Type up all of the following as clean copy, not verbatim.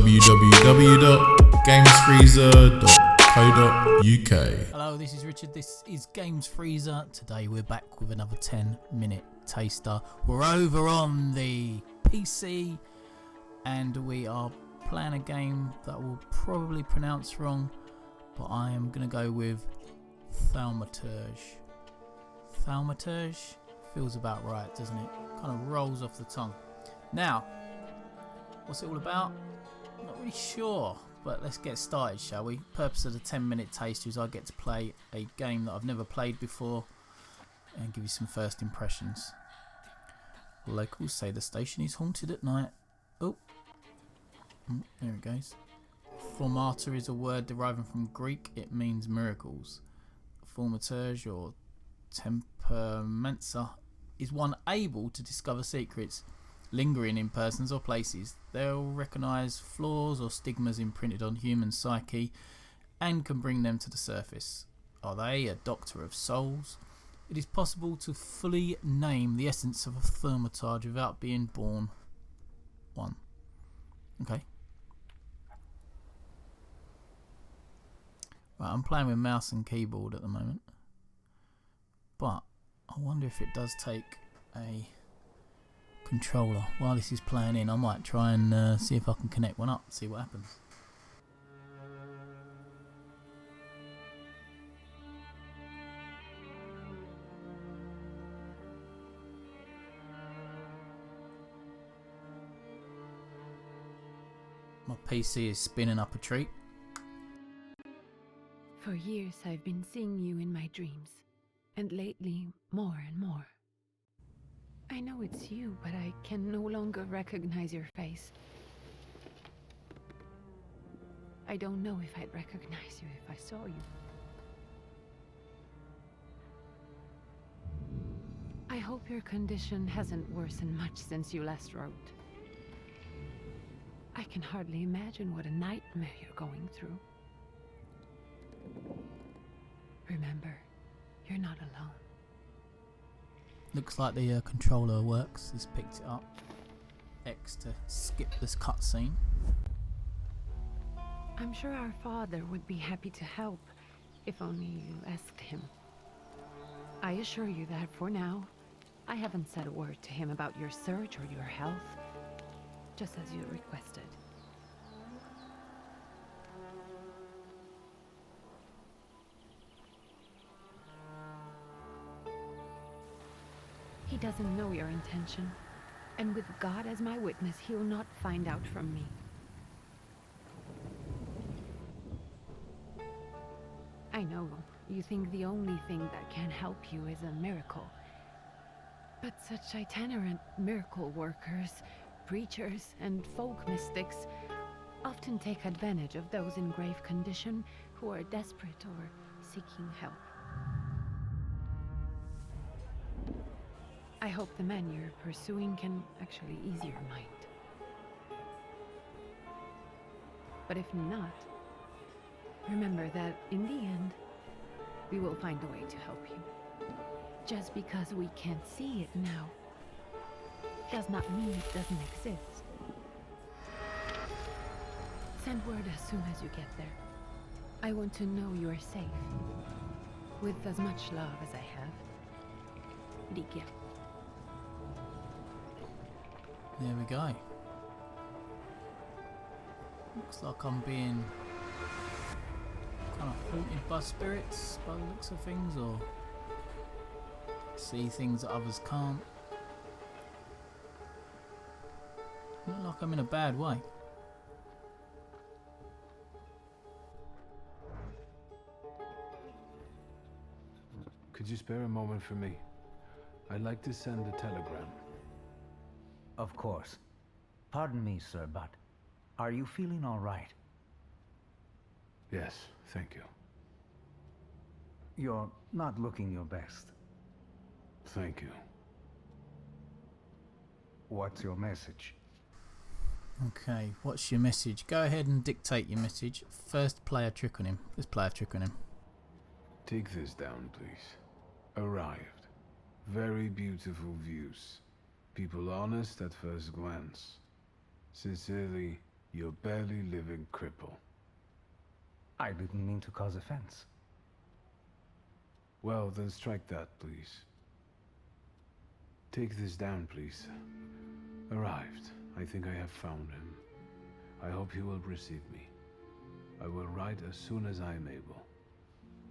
www.gamesfreezer.co.uk. Hello, this is Richard. This is Games Freezer. Today we're back with another 10-minute taster. We're over on the PC and we are playing a game that we'll probably pronounce wrong, but I am going to go with Thaumaturge. Thaumaturge feels about right, doesn't it? Kind of rolls off the tongue. Now, what's it all about? Not really sure, but let's get started, shall we? Purpose of the 10-minute taster is I get to play a game that I've never played before and give you some first impressions. Locals say the station is haunted at night. Oh, there it goes. Thaumaturge is a word deriving from Greek. It means miracles. Thaumaturge or temperamensa is one able to discover secrets lingering in persons or places. They'll recognise flaws or stigmas imprinted on human psyche and can bring them to the surface. Are they a doctor of souls? It is possible to fully name the essence of a thaumaturge without being born one. Okay. Right, I'm playing with mouse and keyboard at the moment, but I wonder if it does take a controller. While this is playing in, I might try and see if I can connect one up, see what happens. My PC is spinning up a treat. For years I've been seeing you in my dreams, and lately more and more. I know it's you, but I can no longer recognize your face. I don't know if I'd recognize you if I saw you. I hope your condition hasn't worsened much since you last wrote. I can hardly imagine what a nightmare you're going through. Remember, you're not alone. Looks like the controller works. It's picked it up. X to skip this cutscene. I'm sure our father would be happy to help, if only you asked him. I assure you that for now, I haven't said a word to him about your search or your health, just as you requested. He doesn't know your intention, and with God as my witness, he'll not find out from me. I know you think the only thing that can help you is a miracle, but such itinerant miracle workers, preachers, and folk mystics often take advantage of those in grave condition who are desperate or seeking help. I hope the man you're pursuing can actually ease your mind. But if not, remember that in the end, we will find a way to help you. Just because we can't see it now, does not mean it doesn't exist. Send word as soon as you get there. I want to know you are safe. With as much love as I have. Ligia. There we go. Looks like I'm being kind of haunted by spirits by the looks of things, or see things that others can't. Not like I'm in a bad way. Could you spare a moment for me? I'd like to send a telegram. Of course. Pardon me, sir, but are you feeling all right? Yes, thank you. You're not looking your best. Thank you. What's your message? Okay, what's your message? Go ahead and dictate your message. First, play a trick on him. Let's play a trick on him. Take this down, please. Arrived. Very beautiful views. People honest at first glance. Sincerely, You barely living cripple. I didn't mean to cause offense. Well, then strike that, please. Take this down, please. Arrived. I think I have found him. I hope he will receive me. I will write as soon as I am able.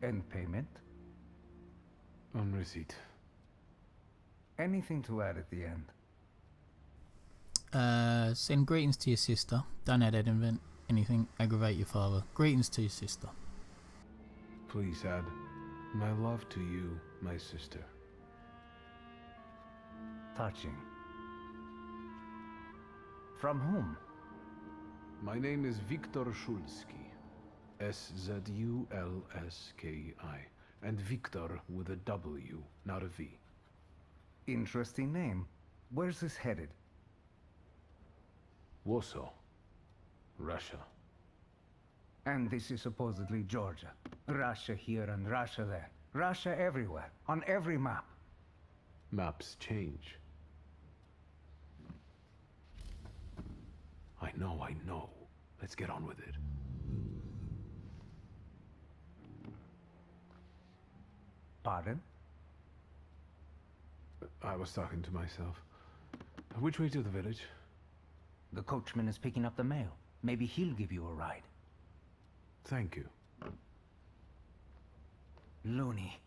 And payment? On receipt. Anything to add at the end? Send greetings to your sister. Don't add anything aggravate your father. Greetings to your sister. Please add, my love to you, my sister. Touching. From whom? My name is Viktor Szulski. S-Z-U-L-S-K-I. And Viktor with a W, not a V. Interesting name. Where's this headed? Warsaw. Russia. And this is supposedly Georgia. Russia here and Russia there. Russia everywhere, on every map. Maps change. I know. Let's get on with it. Pardon? I was talking to myself. Which way to the village? The coachman is picking up the mail. Maybe he'll give you a ride. Thank you. Loony?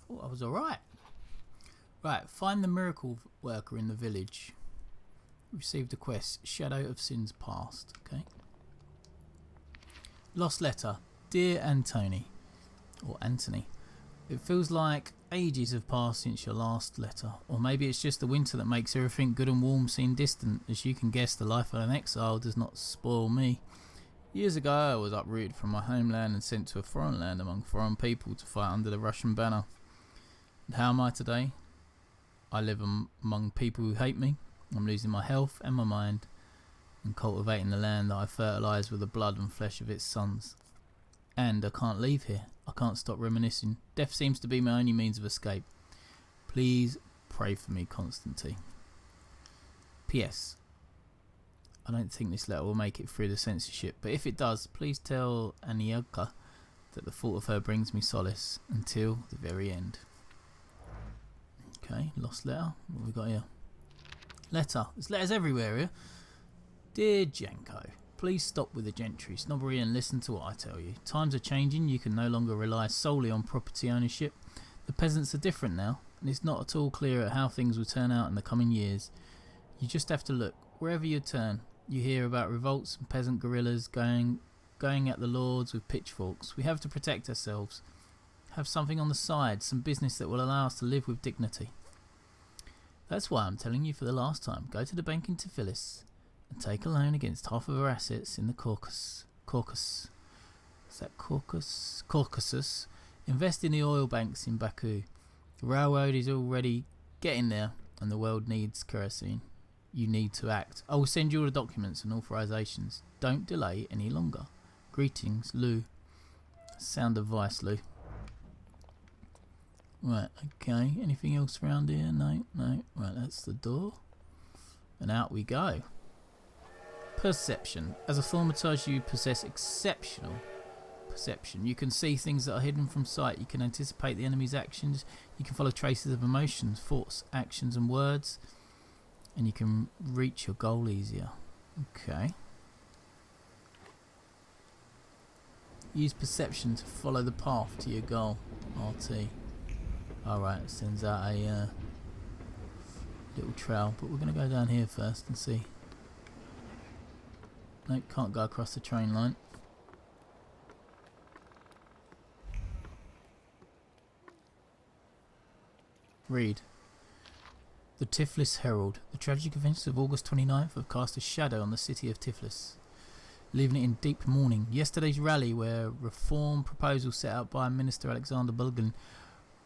Thought I was alright. Right, find the miracle worker in the village. Received a quest, Shadow of Sins Past. Okay. Lost letter. Dear Anthony. Or Anthony. It feels like ages have passed since your last letter. Or maybe it's just the winter that makes everything good and warm seem distant. As you can guess, the life of an exile does not spoil me. Years ago I was uprooted from my homeland and sent to a foreign land among foreign people to fight under the Russian banner. And how am I today? I live among people who hate me. I'm losing my health and my mind and cultivating the land that I fertilise with the blood and flesh of its sons. And I can't leave here. I can't stop reminiscing. Death seems to be my only means of escape. Please pray for me, Constantine. P.S. I don't think this letter will make it through the censorship, but if it does, please tell Anielka that the thought of her brings me solace until the very end. Okay, lost letter. What have we got here? Letter. There's letters everywhere here. Dear Janko, please stop with the gentry snobbery and listen to what I tell you. Times are changing. You can no longer rely solely on property ownership. The peasants are different now, and it's not at all clear at how things will turn out in the coming years. You just have to look. Wherever you turn, you hear about revolts and peasant guerrillas going at the lords with pitchforks. We have to protect ourselves. Have something on the side, some business that will allow us to live with dignity. That's why I'm telling you for the last time. Go to the bank in Tiflis and take a loan against half of our assets in the Caucasus. Is that Caucasus? Caucasus. Invest in the oil banks in Baku. The railroad is already getting there and the world needs kerosene. You need to act. I will send you all the documents and authorizations. Don't delay any longer. Greetings, Lou. Sound advice, Lou. Right, okay. Anything else around here? No. Right, that's the door. And out we go. Perception. As a thaumaturge, you possess exceptional perception. You can see things that are hidden from sight. You can anticipate the enemy's actions. You can follow traces of emotions, thoughts, actions and words. And you can reach your goal easier. Okay. Use perception to follow the path to your goal. RT. Alright, sends out a little trail, but we're going to go down here first and see. Nope, can't go across the train line. Read. The Tiflis Herald. The tragic events of August 29th have cast a shadow on the city of Tiflis, leaving it in deep mourning. Yesterday's rally, where reform proposals set out by Minister Alexander Bulgin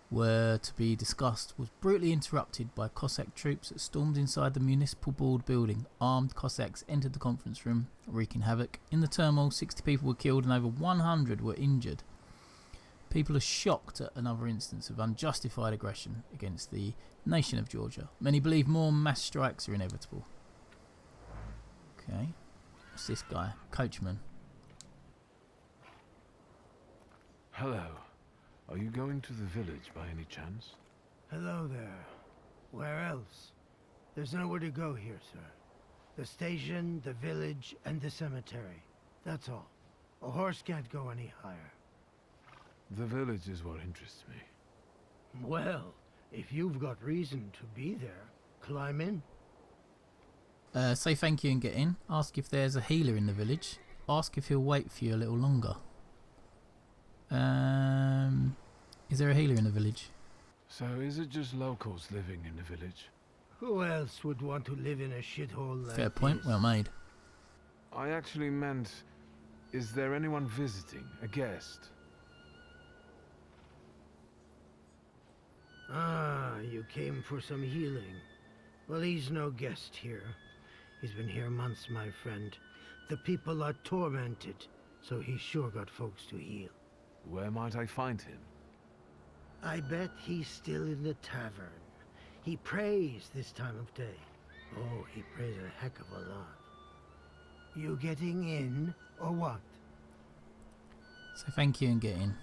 were to be discussed, was brutally interrupted by Cossack troops that stormed inside the municipal board building. Armed Cossacks entered the conference room, wreaking havoc. In the turmoil, 60 people were killed and over 100 were injured. People are shocked at another instance of unjustified aggression against the nation of Georgia. Many believe more mass strikes are inevitable. Okay. What's this guy? Coachman. Hello. Are you going to the village by any chance? Hello there. Where else? There's nowhere to go here, sir. The station, the village, and the cemetery. That's all. A horse can't go any higher. The village is what interests me. Well, if you've got reason to be there, climb in. Say thank you and get in. Ask if there's a healer in the village. Ask if he'll wait for you a little longer. Is there a healer in the village? So is it just locals living in the village? Who else would want to live in a shithole like Fair point, this? well made. I actually meant, is there anyone visiting? A guest? Ah, you came for some healing. Well, he's no guest here. He's been here months, my friend. The people are tormented, so he's sure got folks to heal. Where might I find him? I bet he's still in the tavern. He prays this time of day. Oh, he prays a heck of a lot. You getting in, or what? Say thank you and get in.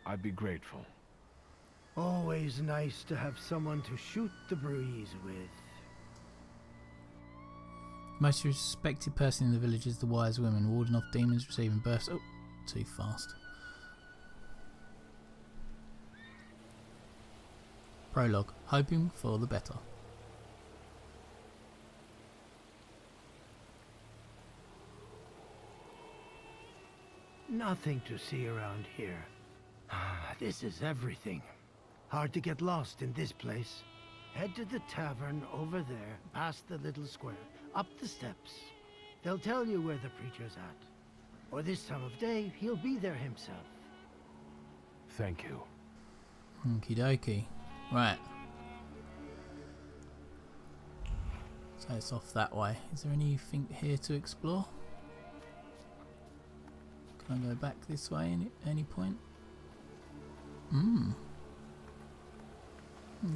I'd be grateful. Always nice to have someone to shoot the breeze with. Most respected person in the village is the wise woman, warding off demons, receiving births. Oh, too fast. Prologue. Hoping for the better. Nothing to see around here. This is everything. Hard to get lost in this place. Head to the tavern over there, past the little square, up the steps. They'll tell you where the preacher's at. Or this time of day, he'll be there himself. Thank you. Okie dokie. Right. So it's off that way. Is there anything here to explore? Can I go back this way at any point?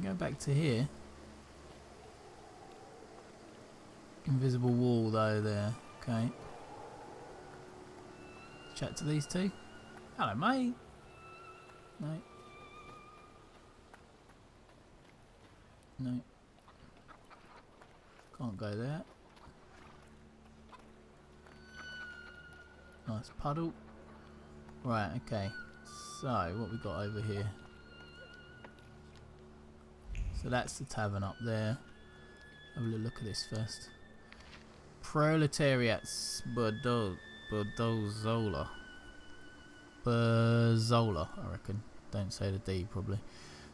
Go back to here. Invisible wall though there. Okay. Chat to these two. Hello mate. No. No. Can't go there. Nice puddle. Right, okay. So, what we got over here? So that's the tavern up there. Have a little look at this first. Proletariats Berdozola. Berzola, I reckon. Don't say the D, probably.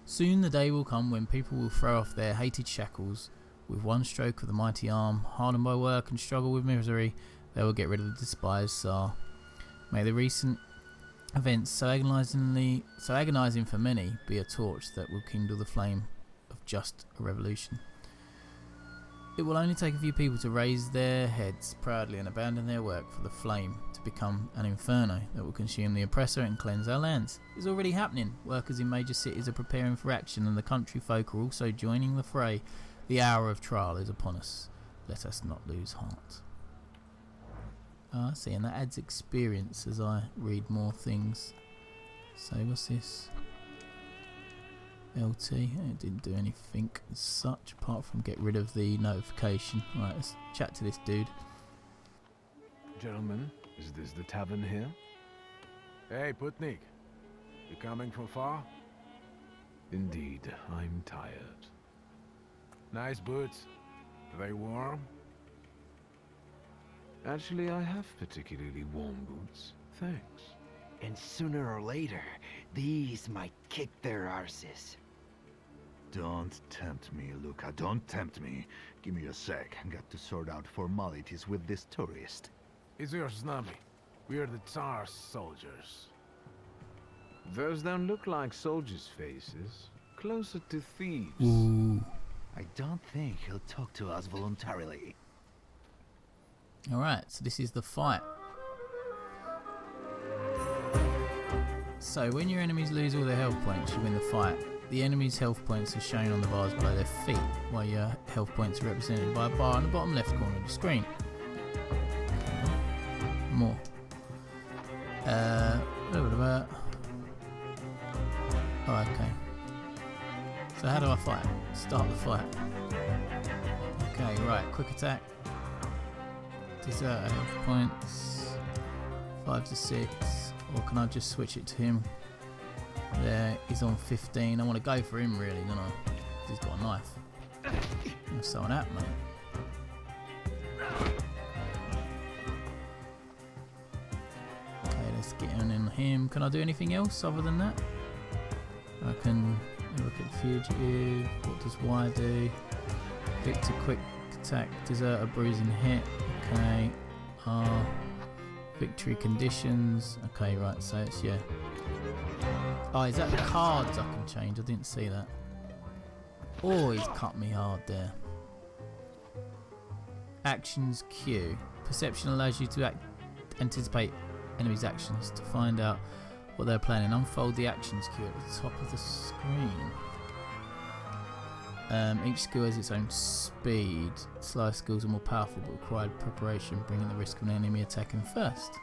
Soon the day will come when people will throw off their hated shackles. With one stroke of the mighty arm, hardened by work and struggle with misery, they will get rid of the despised Tsar. May the recent events so agonizing for many be a torch that will kindle the flame of just a revolution. It will only take a few people to raise their heads proudly and abandon their work for the flame to become an inferno that will consume the oppressor and cleanse our lands. It's already happening. Workers in major cities are preparing for action and the country folk are also joining the fray. The hour of trial is upon us. Let us not lose heart. I see, and that adds experience as I read more things. So what's this? LT. It didn't do anything as such apart from get rid of the notification. Right, let's chat to this dude. Gentlemen, is this the tavern here? Hey, Putnik. You coming from far? Indeed, I'm tired. Nice boots. Are they warm? Actually, I have particularly warm boots. Thanks. And sooner or later, these might kick their arses. Don't tempt me, Luca. Don't tempt me. Give me a sec. Got to sort out formalities with this tourist. It's your snubby. We're the Tsar's soldiers. Those don't look like soldiers' faces. Closer to thieves. Ooh. I don't think he'll talk to us voluntarily. Alright, so this is the fight. So when your enemies lose all their health points, you win the fight. The enemy's health points are shown on the bars below their feet, while your health points are represented by a bar on the bottom left corner of the screen. More. Oh, okay. So how do I fight? Start the fight. Okay, right. Quick attack. Deserter health points. 5 to 6. Or can I just switch it to him? There, he's on 15. I want to go for him really, don't I? 'Cause he's got a knife. What's some of that, mate? Okay, let's get in him. Can I do anything else other than that? I can look at the fugitive. What does Y do? Victor quick attack, deserter bruising hit. Okay. Victory conditions. Okay, right, so it's yeah. Oh, is that the cards I can change? I didn't see that. Oh, he's cut me hard there. Actions queue. Perception allows you to anticipate enemies' actions to find out what they're planning. Unfold the actions queue at the top of the screen. Each skill has its own speed. Slower skills are more powerful but require preparation, bringing the risk of an enemy attacking first.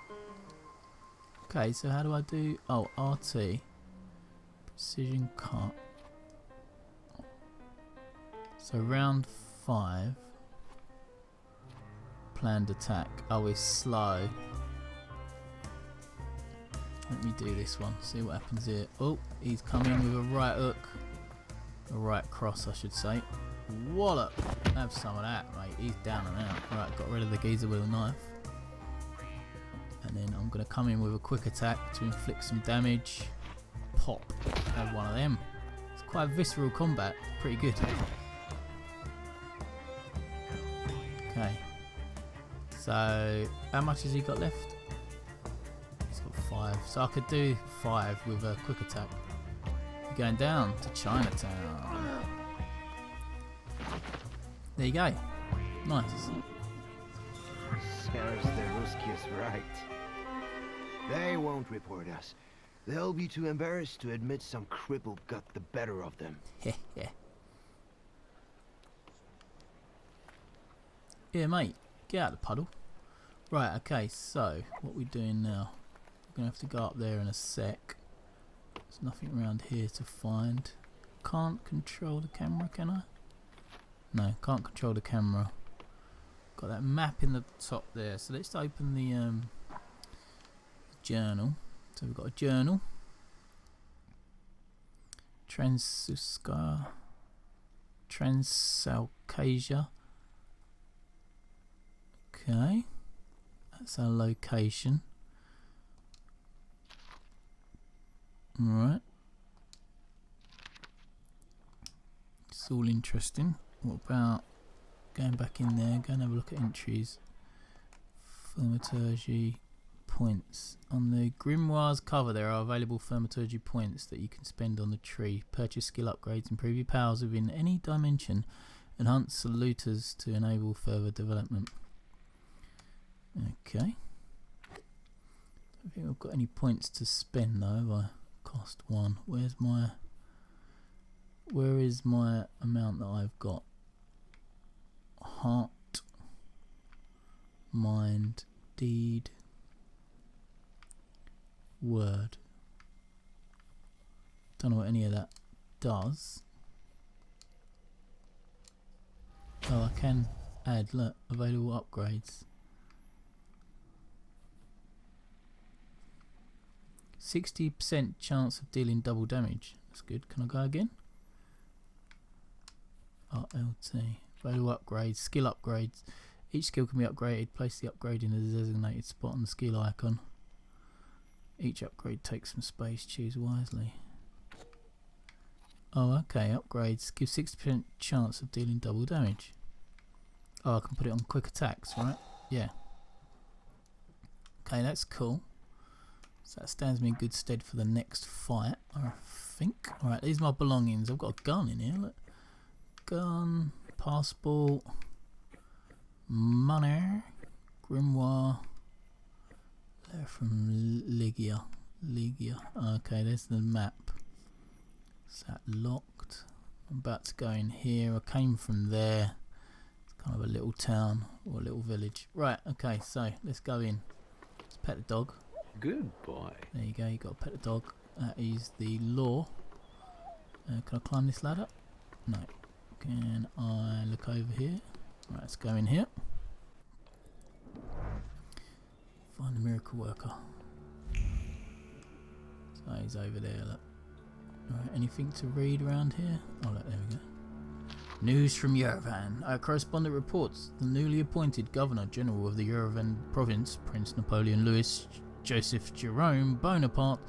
Okay, so how do I do... Oh, RT. Precision cut. So round 5. Planned attack. Oh, it's slow. Let me do this one, see what happens here. Oh, he's coming with a right hook. A right cross, I should say. Wallop! Have some of that, mate. He's down and out. Right, got rid of the geezer with a knife. And then I'm going to come in with a quick attack to inflict some damage. Pop. Have one of them. It's quite visceral combat. Pretty good. Okay. So, how much has he got left? He's got 5. So I could do 5 with a quick attack. Going down to Chinatown. There you go. Nice. Scares the Ruskies right. They won't report us. They'll be too embarrassed to admit some cripple got the better of them. Yeah. Yeah, mate. Get out of the puddle. Right, okay, so what we doing now? We're going to have to go up there in a sec. There's nothing around here to find. Can't control the camera, can I? No, can't control the camera. Got that map in the top there. So let's open the journal. So we've got a journal. Transcaucasia. Okay. That's our location. Alright. It's all interesting. What about going back in there, go and have a look at entries. Thaumaturge points. On the grimoire's cover there are available thaumaturge points that you can spend on the tree. Purchase skill upgrades, improve your powers within any dimension, enhance salutors to enable further development. Okay. Don't think I've got any points to spend though, have I? Cost 1. Where is my amount that I've got? Heart, mind, deed, word. Don't know what any of that does. Oh, I can add, look, available upgrades. 60% chance of dealing double damage. That's good. Can I go again? RLT. Available upgrades. Skill upgrades. Each skill can be upgraded. Place the upgrade in a designated spot on the skill icon. Each upgrade takes some space. Choose wisely. Oh, okay. Upgrades. Give 60% chance of dealing double damage. Oh, I can put it on quick attacks, right? Yeah. Okay, that's cool. So that stands me in good stead for the next fight, I think. Alright, these are my belongings. I've got a gun in here, look. Gun, passport, money, grimoire, letter from Ligia. Ligia. Okay, there's the map. Is that locked? I'm about to go in here. I came from there. It's kind of a little town or a little village. Right, okay, so let's go in. Let's pet the dog. Good boy. There you go, you got to pet the dog. That is the law. Can I climb this ladder? No. Can I look over here? Right, let's go in here. Find the miracle worker. So he's over there, look. Right, anything to read around here? Oh look, there we go. News from Yerevan. Our correspondent reports the newly appointed Governor General of the Yerevan Province, Prince Napoleon Louis Joseph Jerome Bonaparte,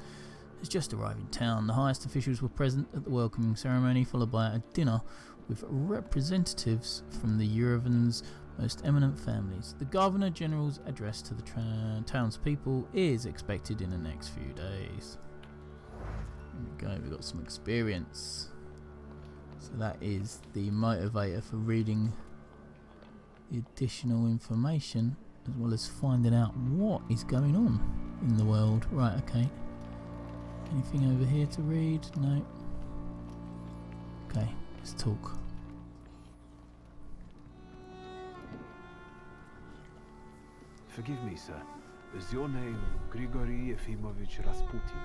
has just arrived in town. The highest officials were present at the welcoming ceremony, followed by a dinner with representatives from the Yerevan's most eminent families. The Governor General's address to the townspeople is expected in the next few days. There we go, we've got some experience. So that is the motivator for reading the additional information, as well as finding out what is going on in the world. Right, okay. Anything over here to read? No. Okay, let's talk. Forgive me, sir. Is your name Grigory Efimovich Rasputin?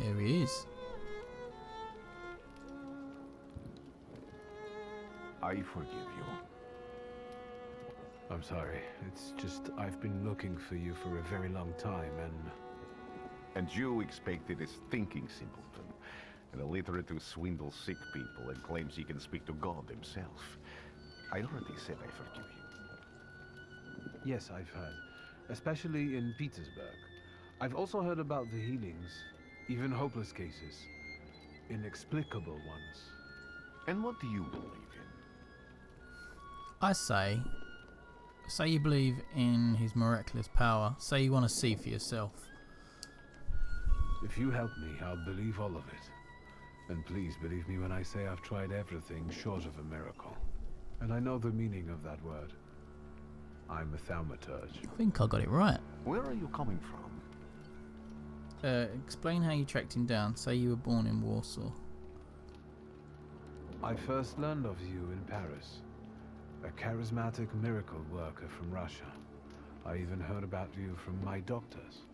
There he is. I forgive you. I'm sorry. It's just I've been looking for you for a very long time, And you expected a thinking simpleton, an illiterate who swindles sick people and claims he can speak to God himself. I already said I forgive you. Yes, I've heard. Especially in Petersburg. I've also heard about the healings, even hopeless cases. Inexplicable ones. And what do you believe in? I say you believe in his miraculous power. Say you want to see for yourself. If you help me, I'll believe all of it. And please believe me when I say I've tried everything short of a miracle. And I know the meaning of that word. I'm a thaumaturge. I think I got it right. Where are you coming from? Explain how you tracked him down. Say you were born in Warsaw. I first learned of you in Paris. A charismatic miracle worker from Russia. I even heard about you from my doctors.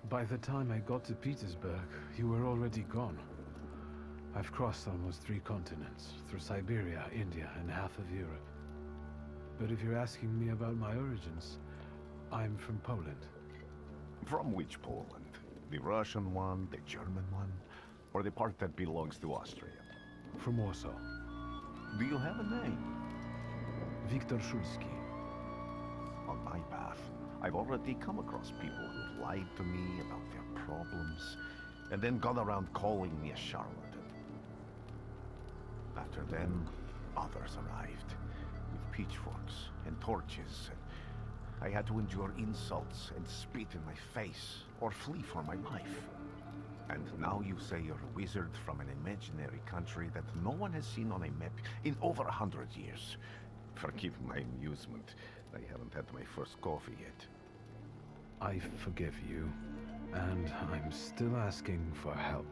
By the time I got to Petersburg, you were already gone. I've crossed almost 3 continents, through Siberia, India, and half of Europe. But if you're asking me about my origins, I'm from Poland. From which Poland? The Russian one, the German one, or the part that belongs to Austria? From Warsaw. Do you have a name? Viktor Szulski. On my path, I've already come across people who've lied to me about their problems, and then gone around calling me a charlatan. After them, others arrived, with pitchforks and torches, and I had to endure insults and spit in my face, or flee for my life. And now you say you're a wizard from an imaginary country that no one has seen on a map in over 100 years. Forgive my amusement. I haven't had my first coffee yet. I forgive you, and I'm still asking for help.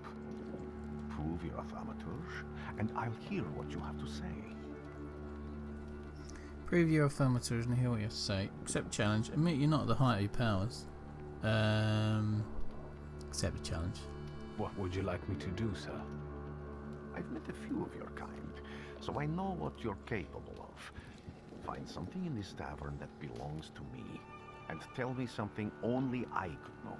Prove you're a thaumaturge, and I'll hear what you have to say. Prove you're a thaumaturge and hear what you have to say. Accept the challenge. Admit you're not at the height of your powers. Accept the challenge. What would you like me to do, sir? I've met a few of your kind, so I know what you're capable of. Find something in this tavern that belongs to me, and tell me something only I could know.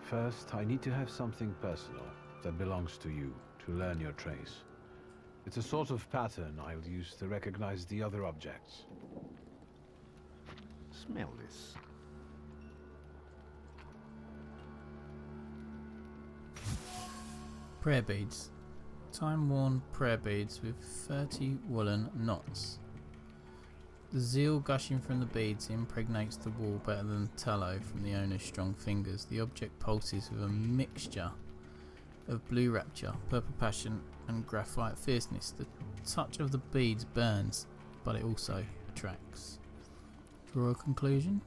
First, I need to have something personal that belongs to you to learn your trace. It's a sort of pattern I'll use to recognize the other objects. Smell this. Prayer beads. Time-worn prayer beads with 30 woolen knots. The zeal gushing from the beads impregnates the wall better than tallow from the owner's strong fingers. The object pulses with a mixture of blue rapture, purple passion and graphite fierceness. The touch of the beads burns, but it also attracts. Draw a conclusion.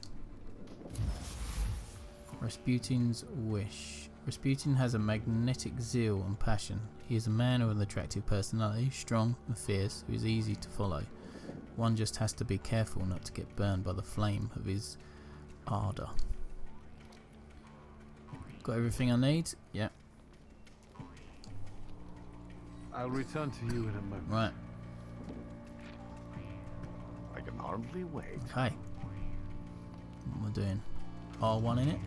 Rasputin's wish. Rasputin has a magnetic zeal and passion. He is a man with an attractive personality, strong and fierce, who is easy to follow. One just has to be careful not to get burned by the flame of his ardour. Got everything I need? Yeah. I'll return to you in a moment. Right. I can hardly wait. Okay. What am I doing? R1 in it?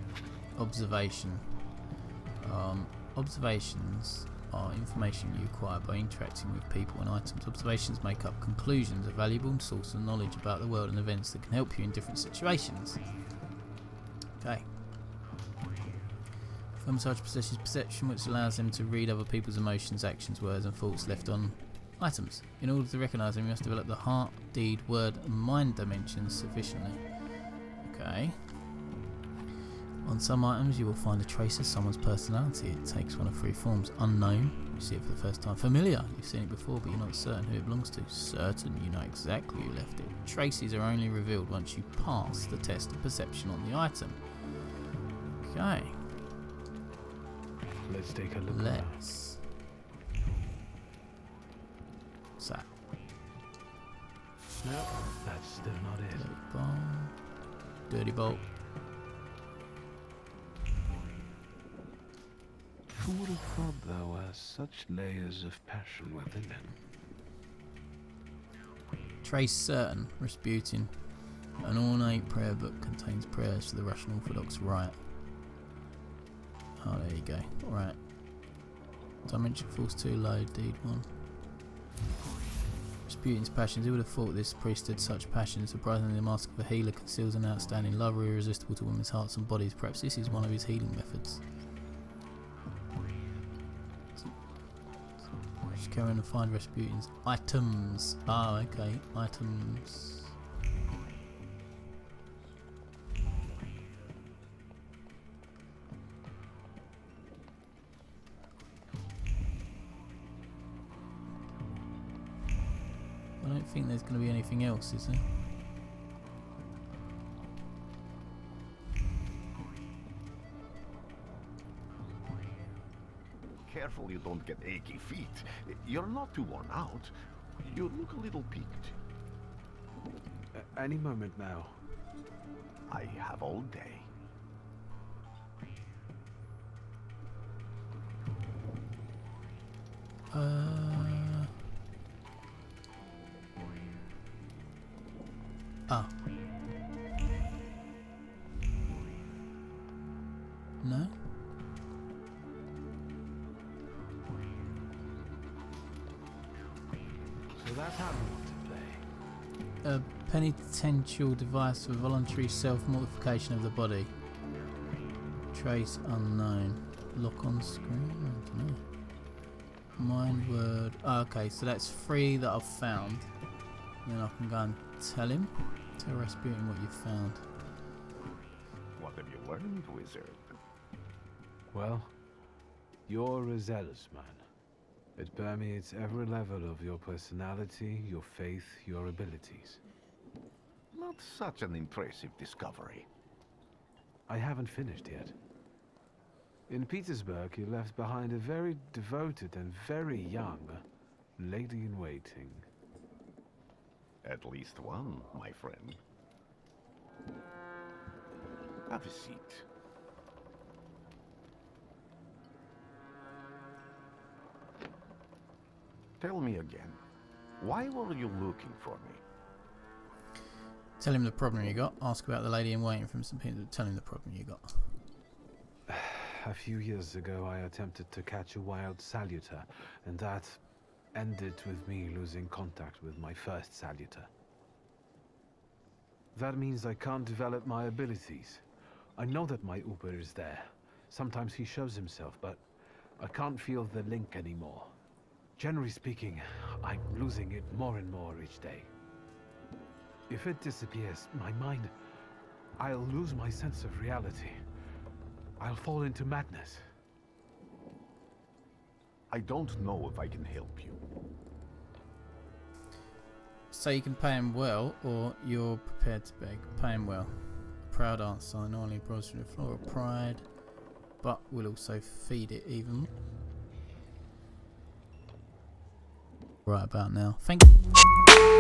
Observation. Observations are information you acquire by interacting with people and items. Observations make up conclusions, a valuable source of knowledge about the world and events that can help you in different situations. Okay. Thaumaturge possesses perception, which allows them to read other people's emotions, actions, words and thoughts left on items. In order to recognise them, you must develop the heart, deed, word and mind dimensions sufficiently. Okay. On some items you will find a trace of someone's personality. It takes one of three forms. Unknown, you see it for the first time. Familiar, you've seen it before but you're not certain who it belongs to. Certain, you know exactly who left it. Traces are only revealed once you pass the test of perception on the item. Okay. Let's take a look. Let's. What's that? No, that's still not it. Dirty bolt. Dirty bolt. Who would have thought there were such layers of passion within it? Trace certain, Rasputin. An ornate prayer book contains prayers for the Russian Orthodox Rite. Oh, there you go. Right. Dimension Force 2 load, deed 1. Rasputin's passions. Who would have thought this priest had such passions? Surprisingly, the mask of a healer conceals an outstanding love irresistible to women's hearts and bodies. Perhaps this is one of his healing methods. Just go in and find Rasputin's items. Ah, okay. Items. I don't think there's going to be anything else, is there? Careful you don't get achy feet. You're not too worn out. You look a little peaked. Any moment now. I have all day. Ah. No? So that's how we want to play. A penitential device for voluntary self-mortification of the body. Trace unknown. Lock on screen? I don't know. Mind word. Oh, okay, so that's 3 that I've found. Then I can go and tell him. Tell Rasputin what you found. What have you learned, wizard? Well, you're a zealous man. It permeates every level of your personality, your faith, your abilities. Not such an impressive discovery. I haven't finished yet. In Petersburg, you left behind a very devoted and very young lady-in-waiting. At least one, my friend. Have a seat. Tell me again, why were you looking for me? Tell him the problem you got. Ask about the lady in waiting from St. Peter. Tell him the problem you got. A few years ago, I attempted to catch a wild salutor, and that ended with me losing contact with my first salutor. That means I can't develop my abilities. I know that my Uber is there. Sometimes he shows himself, but I can't feel the link anymore. Generally speaking, I'm losing it more and more each day. If it disappears, my mind, I'll lose my sense of reality. I'll fall into madness. I don't know if I can help you. So you can pay him well, or you're prepared to beg. Pay him well. Proud answer, not only bros from the floor of pride, but will also feed it even more. Right about now. Thank you.